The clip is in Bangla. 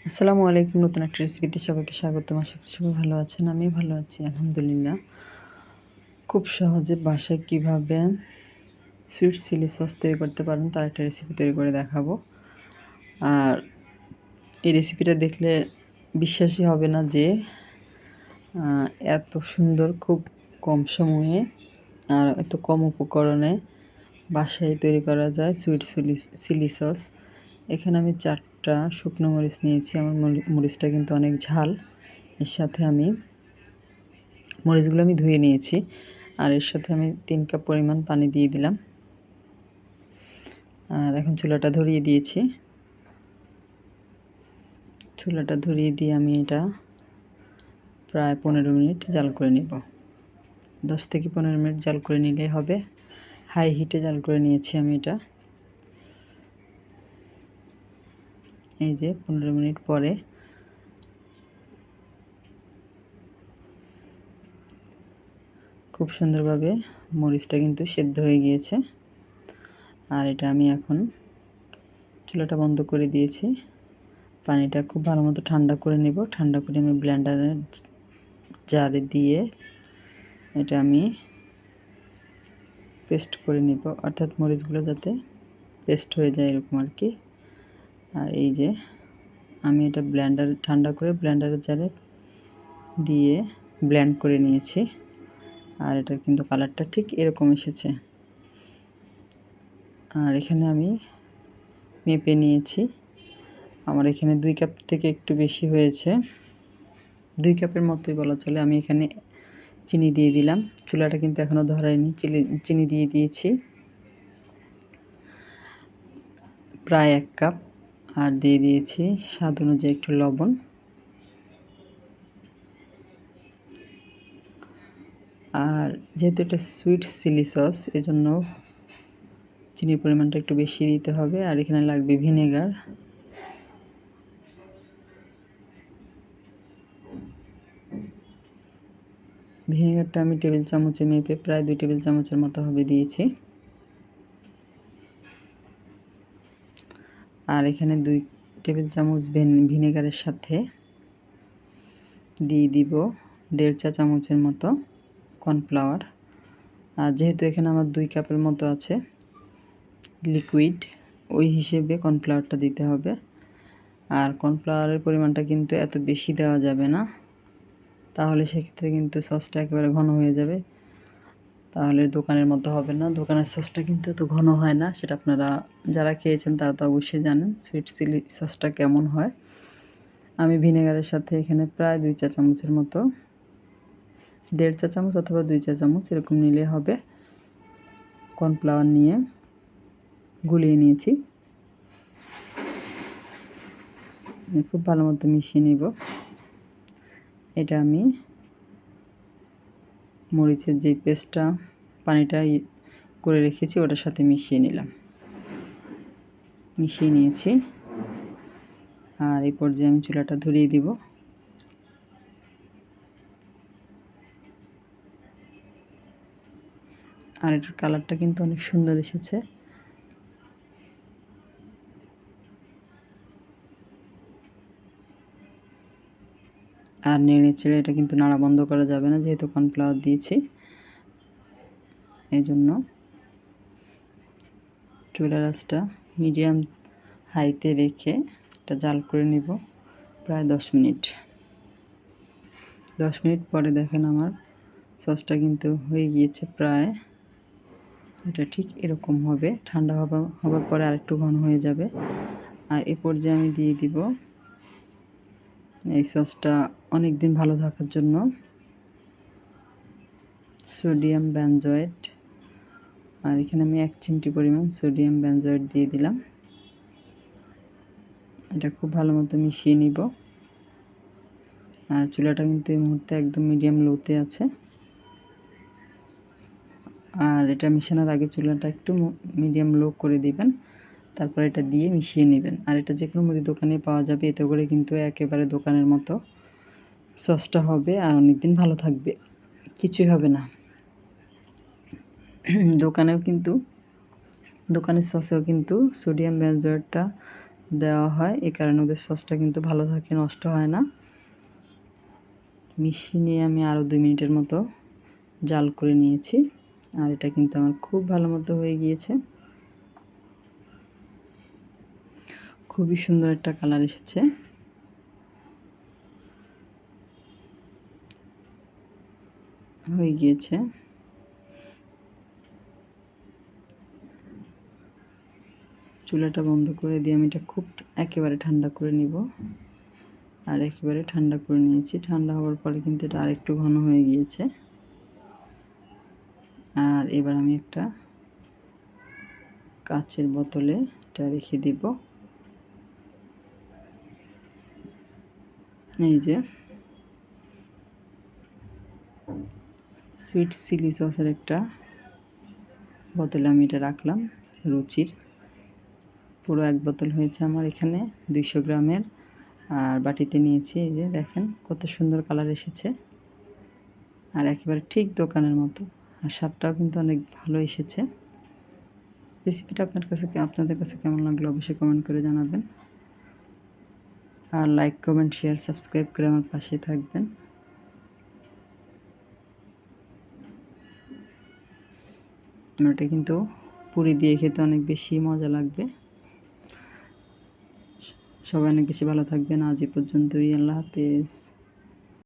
আসসালামু আলাইকুম। নতুন একটা রেসিপিতে সবাইকে স্বাগতম। আশা করি সবাই ভালো আছেন। আমিও ভালো আছি আলহামদুলিল্লাহ। খুব সহজে বাসায় কীভাবে সুইট চিলি সস তৈরি করতে পারেন তার একটা রেসিপি তৈরি করে দেখাবো। আর এই রেসিপিটা দেখলে বিশ্বাসই হবে না যে এত সুন্দর খুব কম সময়ে আর এত কম উপকরণে বাসায় তৈরি করা যায় সুইট চিলি সস। এখানে আমি 4টা শুকনো মরিচ নিয়েছি। আমার মরিচটা কিন্তু অনেক ঝাল। এর সাথে আমি মরিচগুলো আমি ধুয়ে নিয়েছি। আর এর সাথে আমি 3 কাপ পরিমাণ পানি দিয়ে দিলাম। আর এখন চুলাটা ধরিয়ে দিয়েছি। চুলাটা ধরিয়ে দিয়ে আমি এটা প্রায় 15 মিনিট জাল করে নেব। 10 থেকে 15 মিনিট জাল করে নিলেই হবে। হাই হিটে জাল করে নিয়েছি আমি এটা। এই যে 15 মিনিট পরে খুব সুন্দরভাবে মরিচটা কিন্তু সেদ্ধ হয়ে গিয়েছে। আর এটা আমি এখন চুলাটা বন্ধ করে দিয়েছি। পানিটা খুব ভালো মতো ঠান্ডা করে নেব। ঠান্ডা করে আমি ব্লেন্ডারের জারে দিয়ে এটা আমি পেস্ট করে নেব, অর্থাৎ মরিচগুলো যাতে পেস্ট হয়ে যায় এরকম আর কি। আর এই যে আমি এটা ঠান্ডা করে ব্লেন্ডারের জারে দিয়ে ব্লেন্ড করে নিয়েছি। আর এটার কিন্তু কালারটা ঠিক এরকম এসেছে। আর এখানে আমি মেপে নিয়েছি। আমার এখানে 2 কাপ থেকে একটু বেশি হয়েছে। 2 কাপের মতোই বলা চলে। আমি এখানে চিনি দিয়ে দিলাম। চুলাটা কিন্তু এখনও ধরাইনি। চিনি দিয়ে দিয়েছি প্রায় 1 কাপ। আর দিয়ে দিয়েছি স্বাদ অনুযায়ী একটু লবণ। আর যেহেতু এটা সুইট চিলি সস, এজন্য চিনির পরিমাণটা একটু বেশি দিতে হবে। আর এখানে লাগবে ভিনেগার। ভিনেগারটা আমি টেবিল চামচে মেপে প্রায় 2 টেবিল চামচের মতো হবে দিয়েছি। আর এখানে 2 টেবিল চামচ ভিনেগারের সাথে দিয়ে দিব 1.5 চা চামচের মতো কর্নফ্লাওয়ার। আর যেহেতু এখানে আমার 2 কাপের মতো আছে লিকুইড, ওই হিসেবে কর্নফ্লাওয়ারটা দিতে হবে। আর কর্নফ্লাওয়ারের পরিমাণটা কিন্তু এত বেশি দেওয়া যাবে না, তাহলে সেক্ষেত্রে কিন্তু সসটা একেবারে ঘন হয়ে যাবে। তাহলে দোকানের মতো হবে না। দোকানের সসটা কিন্তু এত ঘন হয় না। সেটা আপনারা যারা খেয়েছেন তারা তো অবশ্যই জানেন সুইট চিলি সসটা কেমন হয়। আমি ভিনেগারের সাথে এখানে প্রায় 2 চা চামচের মতো, 1.5 চা চামচ অথবা 2 চা চামচ এরকম নিলে হবে, কর্নফ্লাওয়ার নিয়ে গুলিয়ে নিয়েছি। খুব ভালো মতো মিশিয়ে নেব। এটা আমি মরিচের যে পেস্টটা পানিটা করে রেখেছি ওটার সাথে মিশিয়ে নিলাম। মিশিয়ে নিয়েছি। আর এই পর্যায়ে আমি চুলাটা ধরিয়ে দিব। আর এটার কালারটা কিন্তু অনেক সুন্দর এসেছে। আর নেড়ে চেড়ে এটা কিন্তু নাড়া বন্ধ করা যাবে না, যেহেতু কর্নফ্লাওয়ার দিয়েছি। এই জন্য চুলার আঁচটা মিডিয়াম হাইতে রেখে এটা জাল করে নিব প্রায় 10 মিনিট। 10 মিনিট পরে দেখেন আমার সসটা কিন্তু হয়ে গিয়েছে প্রায়। এটা ঠিক এরকম হবে। ঠান্ডা হবার পরে আরেকটু ঘন হয়ে যাবে। আর এ পর্যায়ে আমি দিয়ে দিব এই সসটা অনেক দিন ভালো থাকার জন্য সোডিয়াম বেনজয়েট। আর এখানে আমি 1 চিমটি পরিমাণ সোডিয়াম বেনজয়েট দিয়ে দিলাম। এটা খুব ভালো মতো মিশিয়ে নিব। আর চুলাটা কিন্তু এই মুহূর্তে একদম মিডিয়াম লোতে আছে। আর এটা মেশানোর আগে চুলাটা একটু মিডিয়াম লো করে দিবেন। তারপর এটা দিয়ে মিশিয়ে নেবেন। আর এটা যে কোনো মুদি দোকানে পাওয়া যাবে। এতে করে কিন্তু একেবারে দোকানের মতো সসটা হবে আর অনেক দিন ভালো থাকবে, কিছুই হবে না। দোকানের সসেও কিন্তু সোডিয়াম বেনজয়েটটা দেওয়া হয়, এই কারণে ওদের সসটা কিন্তু ভালো থাকে, নষ্ট হয় না। মিশিয়ে নিয়ে আমি আরও 2 মিনিটের মতো জাল করে নিয়েছি। আর এটা কিন্তু আমার খুব ভালো মতো হয়ে গিয়েছে, খুবই সুন্দর একটা কালার এসেছে। হয়ে গিয়েছে। চুলাটা বন্ধ করে দিয়ে আমি এটা খুব একেবারে ঠান্ডা করে নিব। আর একেবারে ঠান্ডা করে নিয়েছি। ঠান্ডা হওয়ার পরে কিন্তু এটা আরেকটু ঘন হয়ে গিয়েছে। আর এবার আমি একটা কাচের বোতলে এটা রেখে দিব। এই যে সুইট চিলি সসের একটা বোতলে আমি এটা রাখলাম, রুচির। পুরো 1 বোতল হয়েছে আমার এখানে 200 গ্রামের। আর বাটিতে নিয়েছি, এই যে দেখেন কত সুন্দর কালার এসেছে। আর একেবারে ঠিক দোকানের মতো। আর স্বাদটাও কিন্তু অনেক ভালো এসেছে। রেসিপিটা আপনাদের কাছে কেমন লাগলো অবশ্যই কমেন্ট করে জানাবেন। আর লাইক, কমেন্ট, শেয়ার, সাবস্ক্রাইব করে আমার পাশে থাকবেন। এটা কিন্তু পুরি দিয়ে খেতে অনেক বেশি মজা লাগবে। সবাই অনেক বেশি ভালো থাকবেন। আজ এ পর্যন্তই। আল্লাহ হাফেজ।